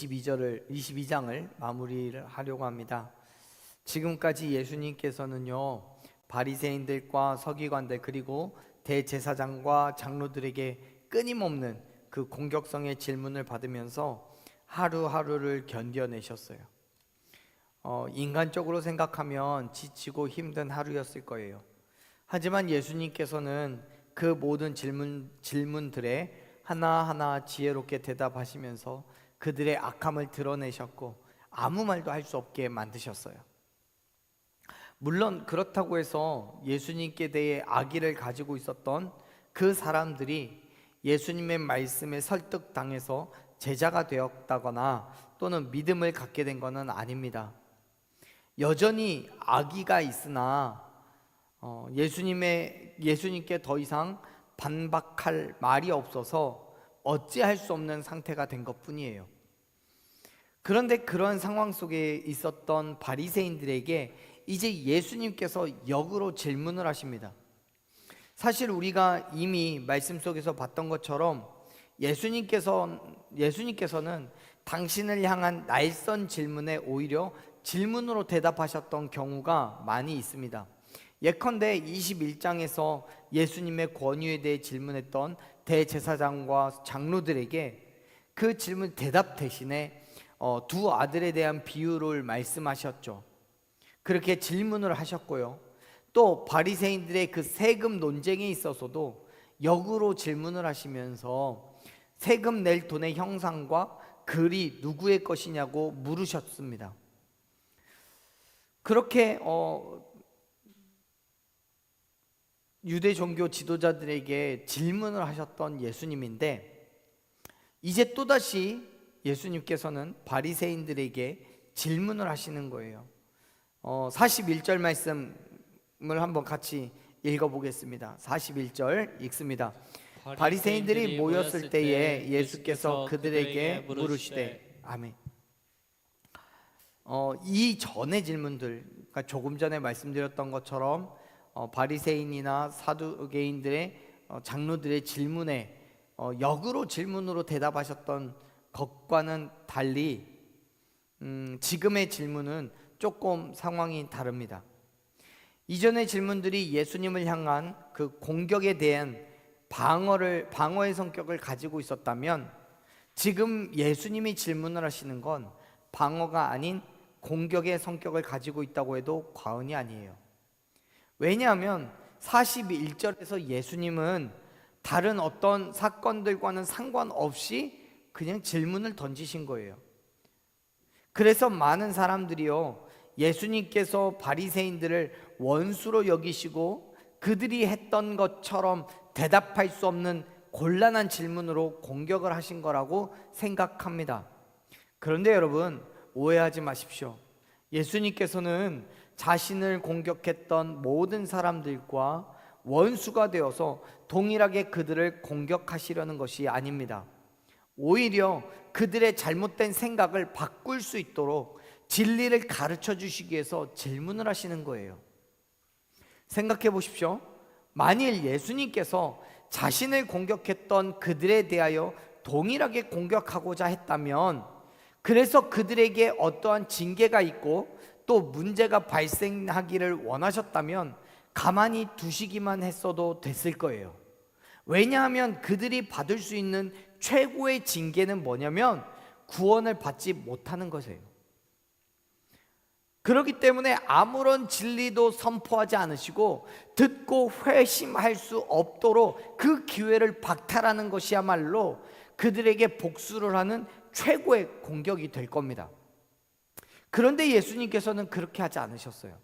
22장을 마무리를 하려고 합니다. 지금까지 예수님께서는요, 바리새인들과 서기관들 그리고 대제사장과 장로들에게 끊임없는 그 공격성의 질문을 받으면서 하루하루를 견뎌내셨어요. 인간적으로 생각하면 지치고 힘든 하루였을 거예요. 하지만 예수님께서는 그 모든 질문들에 하나하나 지혜롭게 대답하시면서 그들의 악함을 드러내셨고 아무 말도 할 수 없게 만드셨어요. 물론 그렇다고 해서 예수님께 대해 악의를 가지고 있었던 그 사람들이 예수님의 말씀에 설득당해서 제자가 되었다거나 또는 믿음을 갖게 된 것은 아닙니다. 여전히 악의가 있으나 예수님께 더 이상 반박할 말이 없어서 어찌할 수 없는 상태가 된 것뿐이에요. 그런데 그런 상황 속에 있었던 바리새인들에게 이제 예수님께서 역으로 질문을 하십니다. 사실 우리가 이미 말씀 속에서 봤던 것처럼 예수님께서는 당신을 향한 날선 질문에 오히려 질문으로 대답하셨던 경우가 많이 있습니다. 예컨대 21장에서 예수님의 권위에 대해 질문했던 대제사장과 장로들에게 그 질문 대답 대신에 두 아들에 대한 비유를 말씀하셨죠. 그렇게 질문을 하셨고요. 또 바리새인들의 그 세금 논쟁에 있어서도 역으로 질문을 하시면서 세금 낼 돈의 형상과 글이 누구의 것이냐고 물으셨습니다. 그렇게 유대 종교 지도자들에게 질문을 하셨던 예수님인데, 이제 또다시 예수님께서는 바리새인들에게 질문을 하시는 거예요. 41절 말씀을 한번 같이 읽어보겠습니다. 41절 읽습니다. 바리새인들이 모였을 때에 예수께서 그들에게 물으시되, 아멘. 이 전의 질문들, 그러니까 조금 전에 말씀드렸던 것처럼 바리새인이나 사두개인들의 장로들의 질문에 역으로 질문으로 대답하셨던 것과는 달리 지금의 질문은 조금 상황이 다릅니다. 이전의 질문들이 예수님을 향한 그 공격에 대한 방어의 성격을 가지고 있었다면, 지금 예수님이 질문을 하시는 건 방어가 아닌 공격의 성격을 가지고 있다고 해도 과언이 아니에요. 왜냐하면 41절에서 예수님은 다른 어떤 사건들과는 상관없이 그냥 질문을 던지신 거예요. 그래서 많은 사람들이요, 예수님께서 바리새인들을 원수로 여기시고 그들이 했던 것처럼 대답할 수 없는 곤란한 질문으로 공격을 하신 거라고 생각합니다. 그런데 여러분, 오해하지 마십시오. 예수님께서는 자신을 공격했던 모든 사람들과 원수가 되어서 동일하게 그들을 공격하시려는 것이 아닙니다. 오히려 그들의 잘못된 생각을 바꿀 수 있도록 진리를 가르쳐 주시기 위해서 질문을 하시는 거예요. 생각해 보십시오. 만일 예수님께서 자신을 공격했던 그들에 대하여 동일하게 공격하고자 했다면, 그래서 그들에게 어떠한 징계가 있고 또 문제가 발생하기를 원하셨다면 가만히 두시기만 했어도 됐을 거예요. 왜냐하면 그들이 받을 수 있는 최고의 징계는 뭐냐면 구원을 받지 못하는 것이에요. 그렇기 때문에 아무런 진리도 선포하지 않으시고 듣고 회심할 수 없도록 그 기회를 박탈하는 것이야말로 그들에게 복수를 하는 최고의 공격이 될 겁니다. 그런데 예수님께서는 그렇게 하지 않으셨어요.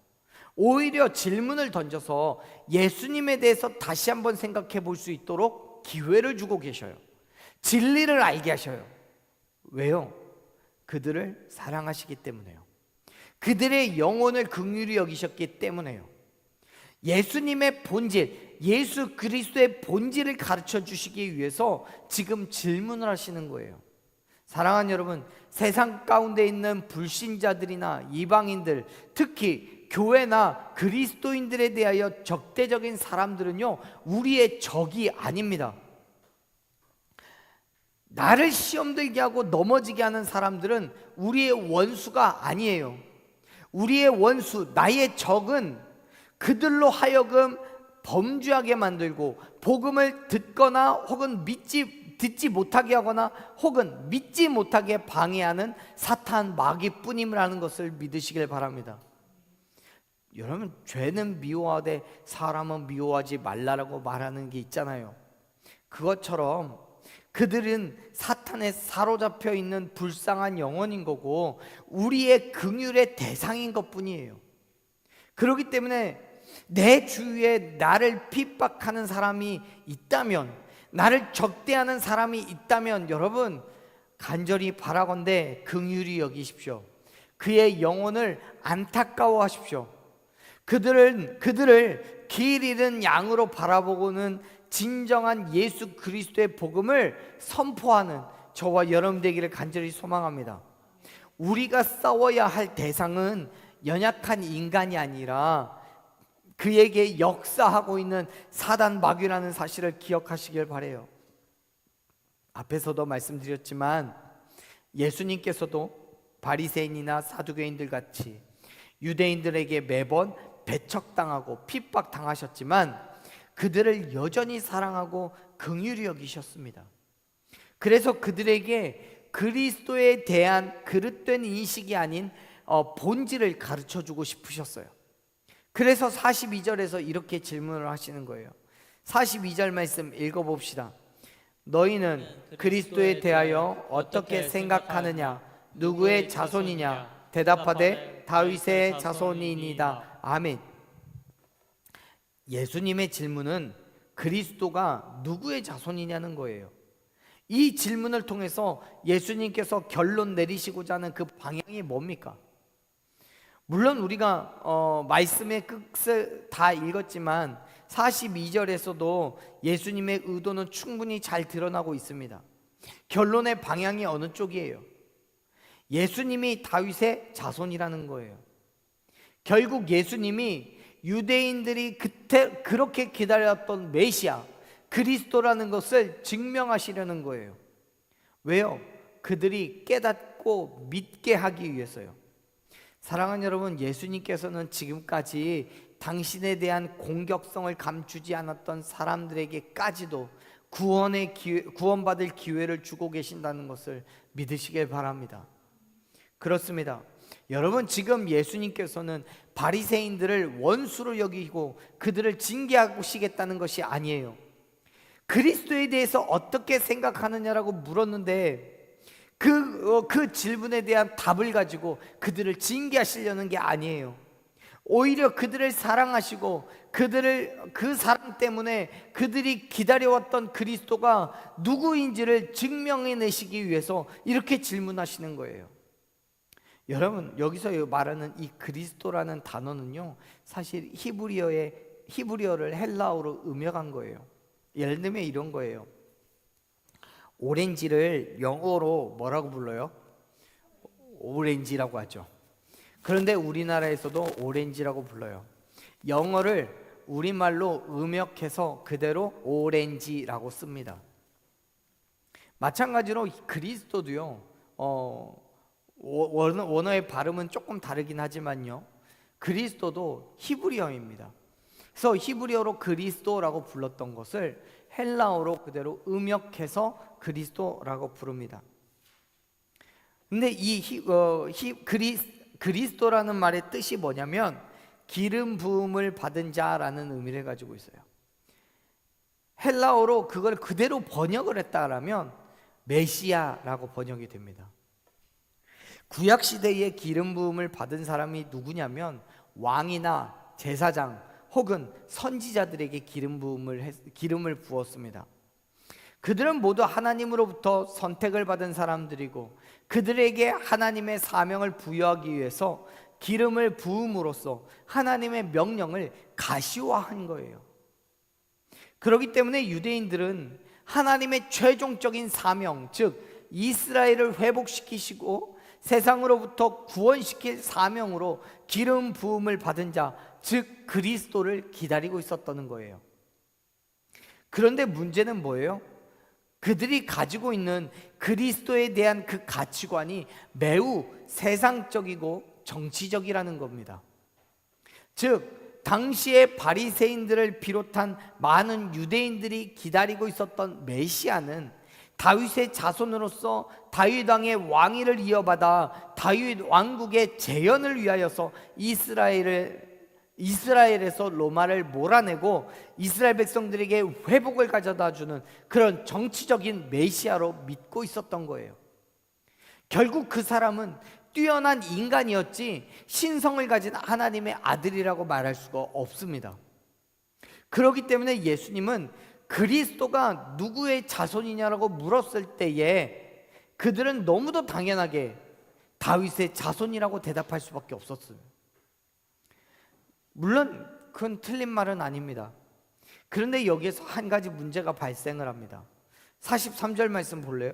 오히려 질문을 던져서 예수님에 대해서 다시 한번 생각해 볼 수 있도록 기회를 주고 계셔요. 진리를 알게 하셔요. 왜요? 그들을 사랑하시기 때문에요. 그들의 영혼을 긍휼히 여기셨기 때문에요. 예수님의 본질, 예수 그리스도의 본질을 가르쳐 주시기 위해서 지금 질문을 하시는 거예요. 사랑하는 여러분, 세상 가운데 있는 불신자들이나 이방인들, 특히 교회나 그리스도인들에 대하여 적대적인 사람들은요, 우리의 적이 아닙니다. 나를 시험 들게 하고 넘어지게 하는 사람들은 우리의 원수가 아니에요. 우리의 원수, 나의 적은 그들로 하여금 범죄하게 만들고 복음을 듣거나 혹은 듣지 못하게 하거나 혹은 믿지 못하게 방해하는 사탄 마귀뿐임이라는 것을 믿으시길 바랍니다. 여러분, 죄는 미워하되 사람은 미워하지 말라라고 말하는 게 있잖아요. 그것처럼 그들은 사탄에 사로잡혀 있는 불쌍한 영혼인 거고 우리의 긍휼의 대상인 것뿐이에요. 그렇기 때문에 내 주위에 나를 핍박하는 사람이 있다면, 나를 적대하는 사람이 있다면 여러분 간절히 바라건대 긍휼히 여기십시오. 그의 영혼을 안타까워하십시오. 그들을 길 잃은 양으로 바라보고는 진정한 예수 그리스도의 복음을 선포하는 저와 여러분 되기를 간절히 소망합니다. 우리가 싸워야 할 대상은 연약한 인간이 아니라 그에게 역사하고 있는 사단 마귀라는 사실을 기억하시길 바라요. 앞에서도 말씀드렸지만 예수님께서도 바리새인이나 사두개인들 같이 유대인들에게 매번 배척당하고 핍박당하셨지만 그들을 여전히 사랑하고 긍휼히 여기셨습니다. 그래서 그들에게 그리스도에 대한 그릇된 인식이 아닌 본질을 가르쳐주고 싶으셨어요. 그래서 42절에서 이렇게 질문을 하시는 거예요. 42절 말씀 읽어봅시다. 너희는 그리스도에 대하여 어떻게 생각하느냐? 누구의 자손이냐? 대답하되 다윗의 자손이니이다. 아멘. 예수님의 질문은 그리스도가 누구의 자손이냐는 거예요. 이 질문을 통해서 예수님께서 결론 내리시고자 하는 그 방향이 뭡니까? 물론 우리가 말씀의 끝을 다 읽었지만 42절에서도 예수님의 의도는 충분히 잘 드러나고 있습니다. 결론의 방향이 어느 쪽이에요? 예수님이 다윗의 자손이라는 거예요. 결국 예수님이 유대인들이 그때 그렇게 기다렸던 메시아 그리스도라는 것을 증명하시려는 거예요. 왜요? 그들이 깨닫고 믿게 하기 위해서요. 사랑하는 여러분, 예수님께서는 지금까지 당신에 대한 공격성을 감추지 않았던 사람들에게까지도 구원받을 기회를 주고 계신다는 것을 믿으시길 바랍니다. 그렇습니다. 여러분, 지금 예수님께서는 바리새인들을 원수로 여기고 그들을 징계하시겠다는 것이 아니에요. 그리스도에 대해서 어떻게 생각하느냐라고 물었는데 그 질문에 대한 답을 가지고 그들을 징계하시려는 게 아니에요. 오히려 그들을 사랑하시고 그 사랑 때문에 그들이 기다려왔던 그리스도가 누구인지를 증명해내시기 위해서 이렇게 질문하시는 거예요. 여러분, 여기서 말하는 이 그리스도라는 단어는요, 사실 히브리어를 헬라어로 음역한 거예요. 예를 들면 이런 거예요. 오렌지를 영어로 뭐라고 불러요? 오렌지라고 하죠. 그런데 우리나라에서도 오렌지라고 불러요. 영어를 우리말로 음역해서 그대로 오렌지라고 씁니다. 마찬가지로 그리스도도요, 원어의 발음은 조금 다르긴 하지만요, 그리스도도 히브리어입니다. 그래서 히브리어로 그리스도라고 불렀던 것을 헬라어로 그대로 음역해서 그리스도라고 부릅니다. 근데 이 그리스도라는 말의 뜻이 뭐냐면 기름 부음을 받은 자라는 의미를 가지고 있어요. 헬라어로 그걸 그대로 번역을 했다라면 메시아라고 번역이 됩니다. 구약 시대에 기름 부음을 받은 사람이 누구냐면 왕이나 제사장 혹은 선지자들에게 기름을 부었습니다. 그들은 모두 하나님으로부터 선택을 받은 사람들이고 그들에게 하나님의 사명을 부여하기 위해서 기름을 부음으로써 하나님의 명령을 가시화한 거예요. 그렇기 때문에 유대인들은 하나님의 최종적인 사명, 즉 이스라엘을 회복시키시고 세상으로부터 구원시킬 사명으로 기름 부음을 받은 자, 즉 그리스도를 기다리고 있었다는 거예요. 그런데 문제는 뭐예요? 그들이 가지고 있는 그리스도에 대한 그 가치관이 매우 세상적이고 정치적이라는 겁니다. 즉 당시의 바리새인들을 비롯한 많은 유대인들이 기다리고 있었던 메시아는 다윗의 자손으로서 다윗 왕의 왕위를 이어받아 다윗 왕국의 재현을 위하여서 이스라엘에서 로마를 몰아내고 이스라엘 백성들에게 회복을 가져다 주는 그런 정치적인 메시아로 믿고 있었던 거예요. 결국 그 사람은 뛰어난 인간이었지 신성을 가진 하나님의 아들이라고 말할 수가 없습니다. 그렇기 때문에 예수님은 그리스도가 누구의 자손이냐라고 물었을 때에 그들은 너무도 당연하게 다윗의 자손이라고 대답할 수밖에 없었어요. 물론 그건 틀린 말은 아닙니다. 그런데 여기에서 한 가지 문제가 발생을 합니다. 43절 말씀 볼래요?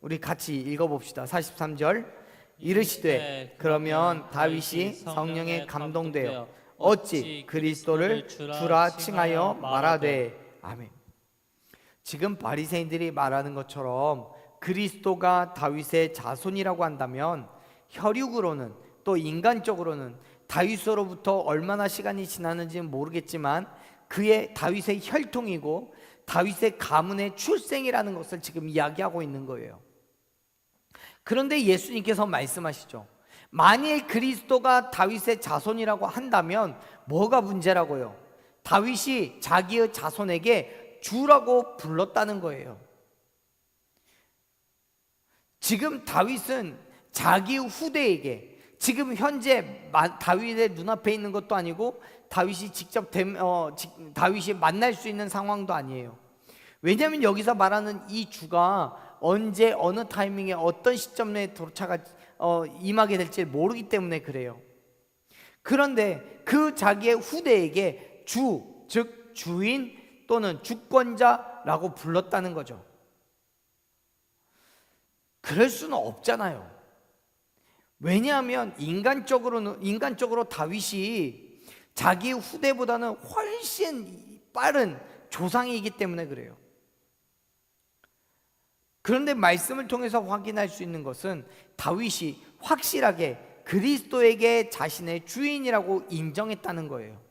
우리 같이 읽어봅시다. 43절 이르시되 그러면 다윗이 성령에 감동되어 어찌 그리스도를 주라 칭하여 말하되. 아멘. 지금 바리새인들이 말하는 것처럼 그리스도가 다윗의 자손이라고 한다면 혈육으로는 또 인간적으로는 다윗으로부터 얼마나 시간이 지났는지는 모르겠지만 그의 다윗의 혈통이고 다윗의 가문의 출생이라는 것을 지금 이야기하고 있는 거예요. 그런데 예수님께서 말씀하시죠. 만일 그리스도가 다윗의 자손이라고 한다면 뭐가 문제라고요? 다윗이 자기의 자손에게 주라고 불렀다는 거예요. 지금 다윗은 자기 후대에게, 지금 현재 다윗의 눈앞에 있는 것도 아니고 다윗이 직접 다윗이 만날 수 있는 상황도 아니에요. 왜냐하면 여기서 말하는 이 주가 언제 어느 타이밍에 어떤 시점에 임하게 될지 모르기 때문에 그래요. 그런데 그 자기의 후대에게 주, 즉 주인 또는 주권자라고 불렀다는 거죠. 그럴 수는 없잖아요. 왜냐하면 인간적으로 다윗이 자기 후대보다는 훨씬 빠른 조상이기 때문에 그래요. 그런데 말씀을 통해서 확인할 수 있는 것은 다윗이 확실하게 그리스도에게 자신의 주인이라고 인정했다는 거예요.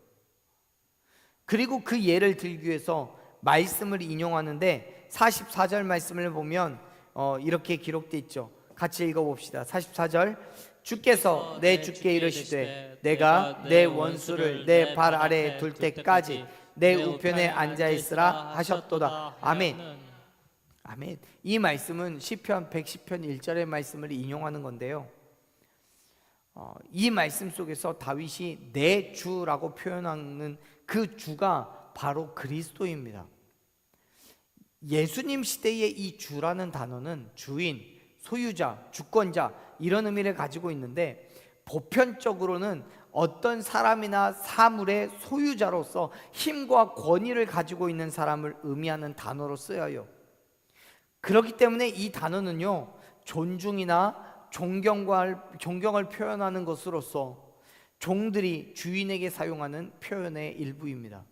그리고 그 예를 들기 위해서 말씀을 인용하는데 44절 말씀을 보면 이렇게 기록되어 있죠. 같이 읽어봅시다. 44절 주께서 내 주께 이르시되 내가 내 원수를 내 발 아래에 둘 때까지 내 우편에 앉아 있으라 하셨도다. 아멘. 아멘. 이 말씀은 시편 110편 1절의 말씀을 인용하는 건데요. 이 말씀 속에서 다윗이 내 주라고 표현하는 그 주가 바로 그리스도입니다. 예수님 시대의 이 주라는 단어는 주인, 소유자, 주권자 이런 의미를 가지고 있는데 보편적으로는 어떤 사람이나 사물의 소유자로서 힘과 권위를 가지고 있는 사람을 의미하는 단어로 쓰여요. 그렇기 때문에 이 단어는요, 존중이나 존경을 표현하는 것으로서 종들이 주인에게 사용하는 표현의 일부입니다.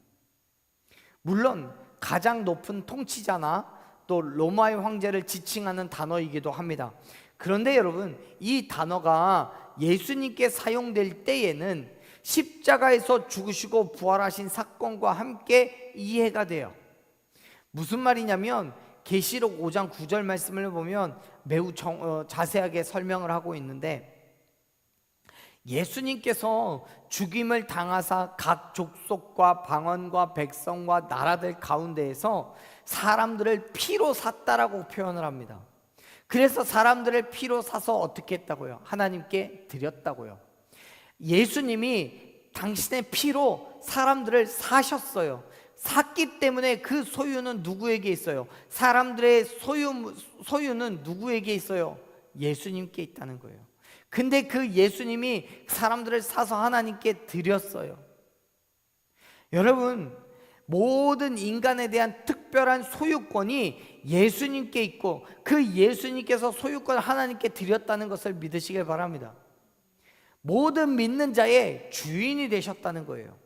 물론 가장 높은 통치자나 또 로마의 황제를 지칭하는 단어이기도 합니다. 그런데 여러분, 이 단어가 예수님께 사용될 때에는 십자가에서 죽으시고 부활하신 사건과 함께 이해가 돼요. 무슨 말이냐면 계시록 5장 9절 말씀을 보면 매우 자세하게 설명을 하고 있는데 예수님께서 죽임을 당하사 각 족속과 방언과 백성과 나라들 가운데에서 사람들을 피로 샀다라고 표현을 합니다. 그래서 사람들을 피로 사서 어떻게 했다고요? 하나님께 드렸다고요. 예수님이 당신의 피로 사람들을 사셨어요. 샀기 때문에 그 소유는 누구에게 있어요? 사람들의 소유는 누구에게 있어요? 예수님께 있다는 거예요. 근데 그 예수님이 사람들을 사서 하나님께 드렸어요. 여러분, 모든 인간에 대한 특별한 소유권이 예수님께 있고 그 예수님께서 소유권을 하나님께 드렸다는 것을 믿으시길 바랍니다. 모든 믿는 자의 주인이 되셨다는 거예요.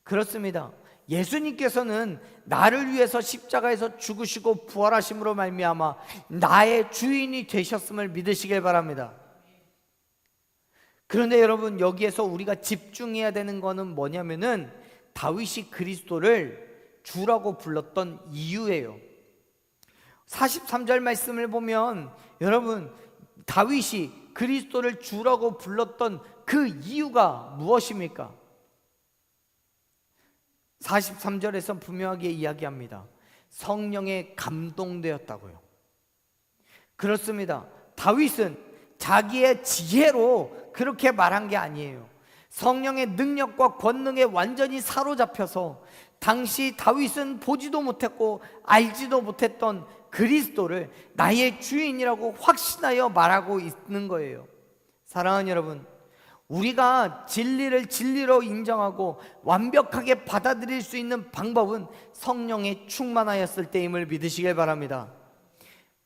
그렇습니다. 예수님께서는 나를 위해서 십자가에서 죽으시고 부활하심으로 말미암아 나의 주인이 되셨음을 믿으시길 바랍니다. 그런데 여러분, 여기에서 우리가 집중해야 되는 것은 뭐냐면은 다윗이 그리스도를 주라고 불렀던 이유예요. 43절 말씀을 보면 여러분, 다윗이 그리스도를 주라고 불렀던 그 이유가 무엇입니까? 43절에서 분명하게 이야기합니다. 성령에 감동되었다고요. 그렇습니다. 다윗은 자기의 지혜로 그렇게 말한 게 아니에요. 성령의 능력과 권능에 완전히 사로잡혀서 당시 다윗은 보지도 못했고 알지도 못했던 그리스도를 나의 주인이라고 확신하여 말하고 있는 거예요. 사랑하는 여러분, 우리가 진리를 진리로 인정하고 완벽하게 받아들일 수 있는 방법은 성령에 충만하였을 때임을 믿으시길 바랍니다.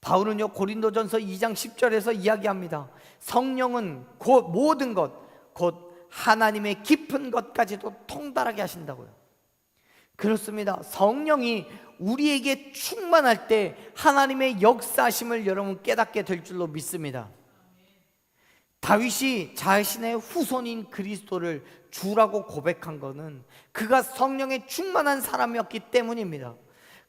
바울은요, 고린도전서 2장 10절에서 이야기합니다. 성령은 곧 모든 것, 곧 하나님의 깊은 것까지도 통달하게 하신다고요. 그렇습니다. 성령이 우리에게 충만할 때 하나님의 역사하심을 여러분 깨닫게 될 줄로 믿습니다. 다윗이 자신의 후손인 그리스도를 주라고 고백한 것은 그가 성령에 충만한 사람이었기 때문입니다.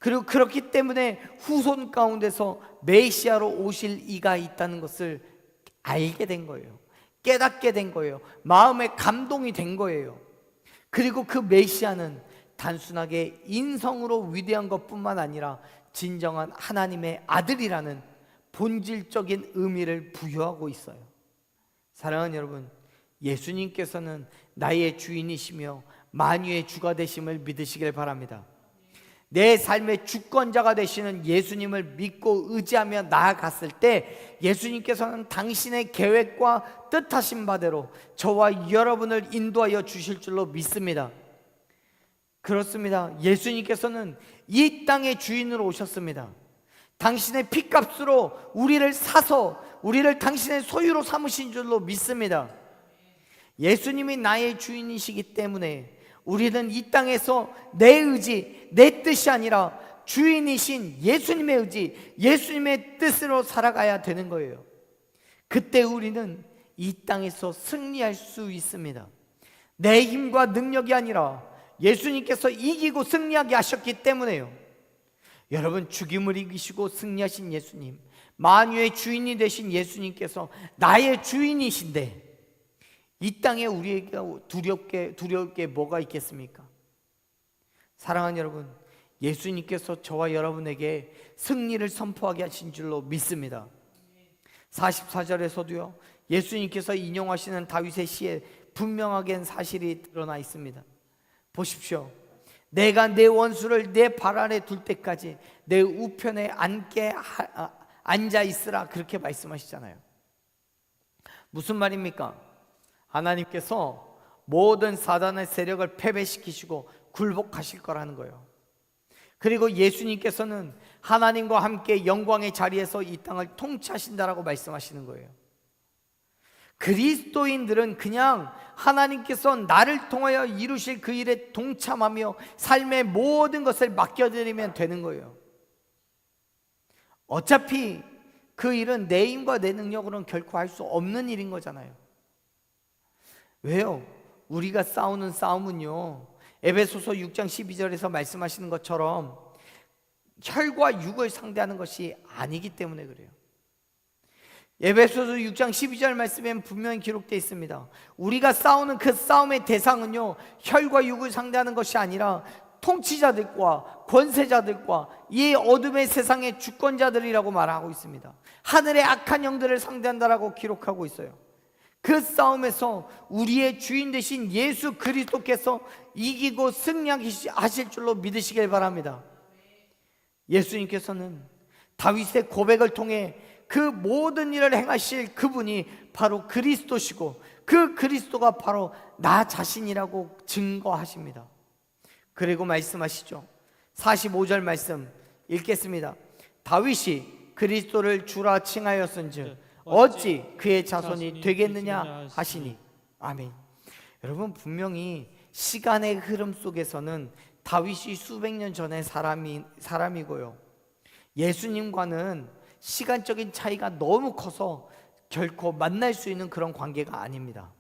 그리고 그렇기 때문에 후손 가운데서 메시아로 오실 이가 있다는 것을 알게 된 거예요. 깨닫게 된 거예요. 마음에 감동이 된 거예요. 그리고 그 메시아는 단순하게 인성으로 위대한 것뿐만 아니라 진정한 하나님의 아들이라는 본질적인 의미를 부여하고 있어요. 사랑하는 여러분, 예수님께서는 나의 주인이시며 만유의 주가 되심을 믿으시길 바랍니다. 내 삶의 주권자가 되시는 예수님을 믿고 의지하며 나아갔을 때 예수님께서는 당신의 계획과 뜻하신 바대로 저와 여러분을 인도하여 주실 줄로 믿습니다. 그렇습니다. 예수님께서는 이 땅의 주인으로 오셨습니다. 당신의 피값으로 우리를 사서 우리를 당신의 소유로 삼으신 줄로 믿습니다. 예수님이 나의 주인이시기 때문에 우리는 이 땅에서 내 의지, 내 뜻이 아니라 주인이신 예수님의 의지, 예수님의 뜻으로 살아가야 되는 거예요. 그때 우리는 이 땅에서 승리할 수 있습니다. 내 힘과 능력이 아니라 예수님께서 이기고 승리하게 하셨기 때문에요. 여러분, 죽임을 이기시고 승리하신 예수님, 만유의 주인이 되신 예수님께서 나의 주인이신데 이 땅에 우리에게 두려울 게 뭐가 있겠습니까? 사랑하는 여러분, 예수님께서 저와 여러분에게 승리를 선포하게 하신 줄로 믿습니다. 44절에서도요, 예수님께서 인용하시는 다윗의 시에 분명하게 사실이 드러나 있습니다. 보십시오. 내가 내 원수를 내 발 아래 둘 때까지 내 우편에 앉아 있으라, 그렇게 말씀하시잖아요. 무슨 말입니까? 하나님께서 모든 사단의 세력을 패배시키시고 굴복하실 거라는 거예요. 그리고 예수님께서는 하나님과 함께 영광의 자리에서 이 땅을 통치하신다라고 말씀하시는 거예요. 그리스도인들은 그냥 하나님께서 나를 통하여 이루실 그 일에 동참하며 삶의 모든 것을 맡겨드리면 되는 거예요. 어차피 그 일은 내 힘과 내 능력으로는 결코 할 수 없는 일인 거잖아요. 왜요? 우리가 싸우는 싸움은요, 에베소서 6장 12절에서 말씀하시는 것처럼 혈과 육을 상대하는 것이 아니기 때문에 그래요. 에베소서 6장 12절 말씀에는 분명히 기록되어 있습니다. 우리가 싸우는 그 싸움의 대상은요, 혈과 육을 상대하는 것이 아니라 통치자들과 권세자들과 이 어둠의 세상의 주권자들이라고 말하고 있습니다. 하늘의 악한 영들을 상대한다라고 기록하고 있어요. 그 싸움에서 우리의 주인 되신 예수 그리스도께서 이기고 승리하실 줄로 믿으시길 바랍니다. 예수님께서는 다윗의 고백을 통해 그 모든 일을 행하실 그분이 바로 그리스도시고 그 그리스도가 바로 나 자신이라고 증거하십니다. 그리고 말씀하시죠. 45절 말씀 읽겠습니다. 다윗이 그리스도를 주라 칭하였은즉 어찌 그의 자손이 되겠느냐 하시니. 아멘. 여러분, 분명히 시간의 흐름 속에서는 다윗이 수백 년 전의 사람이고요. 예수님과는 시간적인 차이가 너무 커서 결코 만날 수 있는 그런 관계가 아닙니다.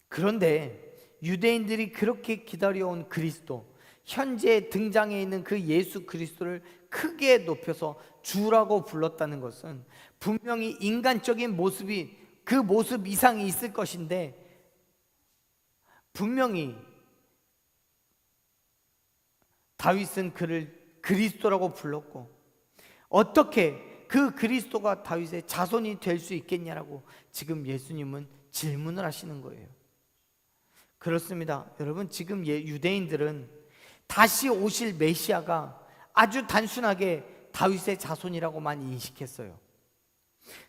그런데 유대인들이 그렇게 기다려온 그리스도, 현재 등장해 있는 그 예수 그리스도를 크게 높여서 주라고 불렀다는 것은 분명히 인간적인 모습이 그 모습 이상이 있을 것인데, 분명히 다윗은 그를 그리스도라고 불렀고, 어떻게 그 그리스도가 다윗의 자손이 될 수 있겠냐라고 지금 예수님은 질문을 하시는 거예요. 그렇습니다. 여러분, 지금 유대인들은 다시 오실 메시아가 아주 단순하게 다윗의 자손이라고만 인식했어요.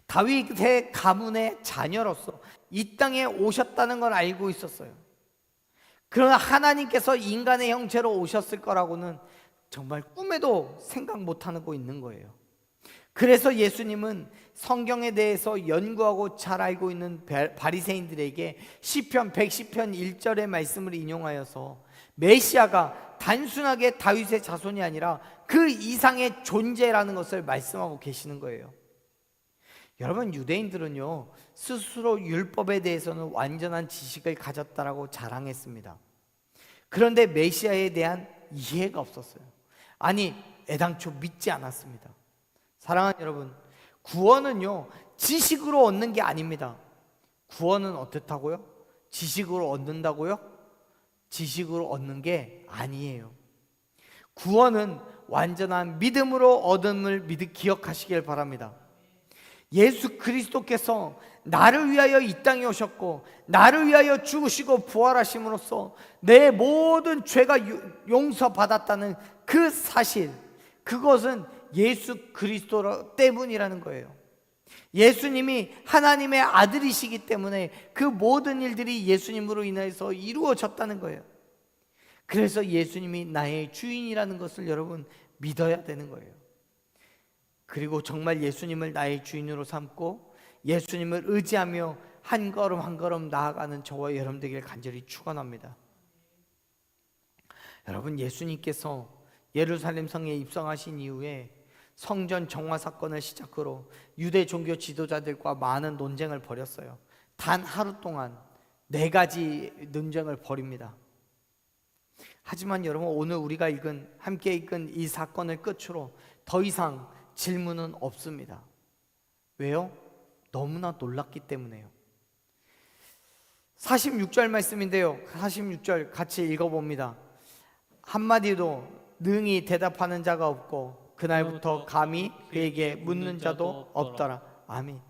다윗의 가문의 자녀로서 이 땅에 오셨다는 걸 알고 있었어요. 그러나 하나님께서 인간의 형체로 오셨을 거라고는 정말 꿈에도 생각 못하고 있는 거예요. 그래서 예수님은 성경에 대해서 연구하고 잘 알고 있는 바리새인들에게 시편 110편 1절의 말씀을 인용하여서 메시아가 단순하게 다윗의 자손이 아니라 그 이상의 존재라는 것을 말씀하고 계시는 거예요. 여러분, 유대인들은요, 스스로 율법에 대해서는 완전한 지식을 가졌다라고 자랑했습니다. 그런데 메시아에 대한 이해가 없었어요. 아니, 애당초 믿지 않았습니다. 사랑하는 여러분, 구원은요, 지식으로 얻는 게 아닙니다. 구원은 어떻다고요? 지식으로 얻는다고요? 지식으로 얻는 게 아니에요. 구원은 완전한 믿음으로 얻음을 기억하시길 바랍니다. 예수 그리스도께서 나를 위하여 이 땅에 오셨고 나를 위하여 죽으시고 부활하심으로써 내 모든 죄가 용서받았다는 그 사실, 그것은 예수 그리스도 때문이라는 거예요. 예수님이 하나님의 아들이시기 때문에 그 모든 일들이 예수님으로 인해서 이루어졌다는 거예요. 그래서 예수님이 나의 주인이라는 것을 여러분 믿어야 되는 거예요. 그리고 정말 예수님을 나의 주인으로 삼고 예수님을 의지하며 한 걸음 한 걸음 나아가는 저와 여러분 되기를 간절히 축원합니다. 여러분, 예수님께서 예루살렘 성에 입성하신 이후에 성전 정화 사건을 시작으로 유대 종교 지도자들과 많은 논쟁을 벌였어요. 단 하루 동안 4가지 논쟁을 벌입니다. 하지만 여러분, 오늘 우리가 함께 읽은 이 사건을 끝으로 더 이상 질문은 없습니다. 왜요? 너무나 놀랐기 때문에요. 46절 말씀인데요, 46절 같이 읽어봅니다. 한마디도 능히 대답하는 자가 없고 그날부터 감히 그에게 묻는 자도 없더라. 아멘.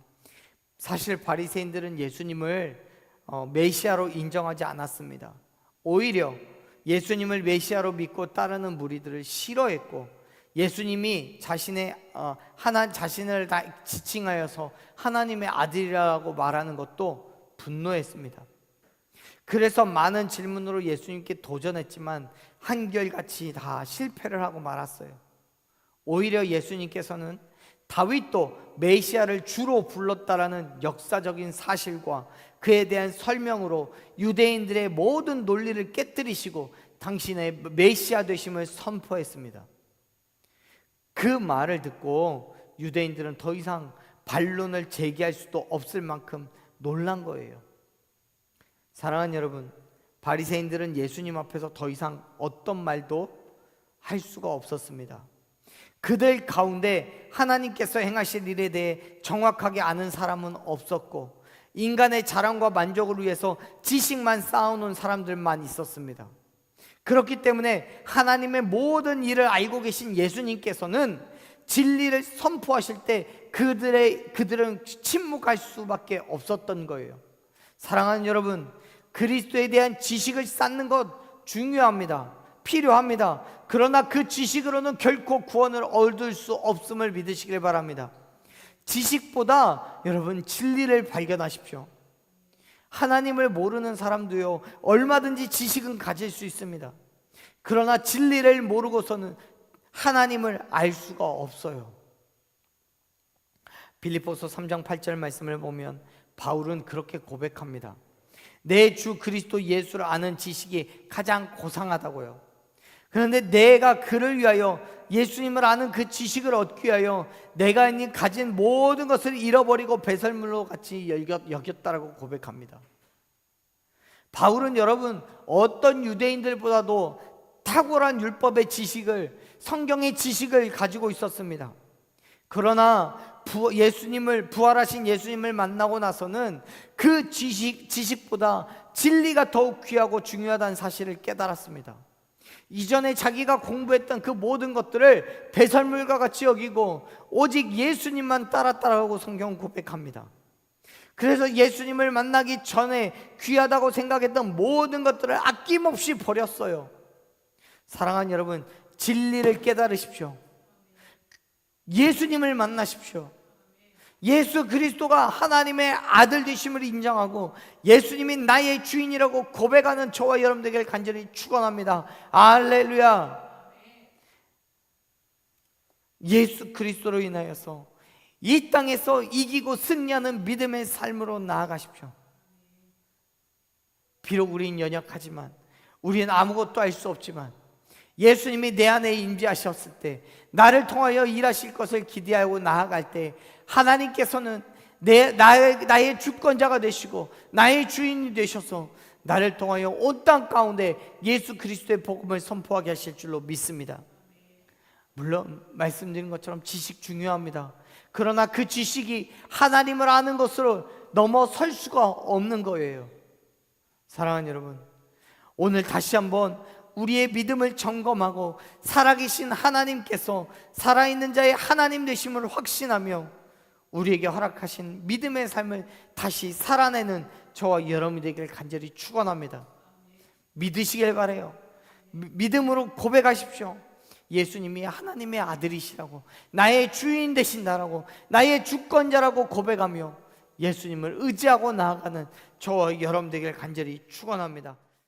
사실 바리새인들은 예수님을 메시아로 인정하지 않았습니다. 오히려 예수님을 메시아로 믿고 따르는 무리들을 싫어했고, 예수님이 자신을 다 지칭하여서 하나님의 아들이라고 말하는 것도 분노했습니다. 그래서 많은 질문으로 예수님께 도전했지만 한결같이 다 실패를 하고 말았어요. 오히려 예수님께서는 다윗도 메시아를 주로 불렀다라는 역사적인 사실과 그에 대한 설명으로 유대인들의 모든 논리를 깨뜨리시고 당신의 메시아 되심을 선포했습니다. 그 말을 듣고 유대인들은 더 이상 반론을 제기할 수도 없을 만큼 놀란 거예요. 사랑하는 여러분, 바리새인들은 예수님 앞에서 더 이상 어떤 말도 할 수가 없었습니다. 그들 가운데 하나님께서 행하실 일에 대해 정확하게 아는 사람은 없었고, 인간의 자랑과 만족을 위해서 지식만 쌓아놓은 사람들만 있었습니다. 그렇기 때문에 하나님의 모든 일을 알고 계신 예수님께서는 진리를 선포하실 때 그들은 침묵할 수밖에 없었던 거예요. 사랑하는 여러분, 그리스도에 대한 지식을 쌓는 것 중요합니다. 필요합니다. 그러나 그 지식으로는 결코 구원을 얻을 수 없음을 믿으시길 바랍니다. 지식보다 여러분 진리를 발견하십시오. 하나님을 모르는 사람도요, 얼마든지 지식은 가질 수 있습니다. 그러나 진리를 모르고서는 하나님을 알 수가 없어요. 빌립보서 3장 8절 말씀을 보면 바울은 그렇게 고백합니다. 내 주 그리스도 예수를 아는 지식이 가장 고상하다고요. 그런데 내가 그를 위하여, 예수님을 아는 그 지식을 얻기 위하여 내가 가진 모든 것을 잃어버리고 배설물로 같이 여겼다라고 고백합니다. 바울은 여러분, 어떤 유대인들보다도 탁월한 율법의 지식을, 성경의 지식을 가지고 있었습니다. 그러나 부활하신 예수님을 만나고 나서는 그 지식보다 진리가 더욱 귀하고 중요하다는 사실을 깨달았습니다. 이전에 자기가 공부했던 그 모든 것들을 배설물과 같이 여기고 오직 예수님만 따랐다라고 성경은 고백합니다. 그래서 예수님을 만나기 전에 귀하다고 생각했던 모든 것들을 아낌없이 버렸어요. 사랑하는 여러분, 진리를 깨달으십시오. 예수님을 만나십시오. 예수 그리스도가 하나님의 아들 되심을 인정하고 예수님이 나의 주인이라고 고백하는 저와 여러분 되기를 간절히 축원합니다. 할렐루야. 예수 그리스도로 인하여서 이 땅에서 이기고 승리하는 믿음의 삶으로 나아가십시오. 비록 우린 연약하지만, 우리는 아무것도 할 수 없지만, 예수님이 내 안에 임재하셨을 때, 나를 통하여 일하실 것을 기대하고 나아갈 때 하나님께서는 나의 주권자가 되시고 나의 주인이 되셔서 나를 통하여 온 땅 가운데 예수 그리스도의 복음을 선포하게 하실 줄로 믿습니다. 물론 말씀드린 것처럼 지식 중요합니다. 그러나 그 지식이 하나님을 아는 것으로 넘어설 수가 없는 거예요. 사랑하는 여러분, 오늘 다시 한번 우리의 믿음을 점검하고 살아계신 하나님께서 살아있는 자의 하나님 되심을 확신하며 우리에게 허락하신 믿음의 삶을 다시 살아내는 저와 여러분이 되기를 간절히 축원합니다. 믿으시길 바라요. 믿음으로 고백하십시오. 예수님이 하나님의 아들이시라고, 나의 주인 되신다라고, 나의 주권자라고 고백하며 예수님을 의지하고 나아가는 저와 여러분 되기를 간절히 축원합니다.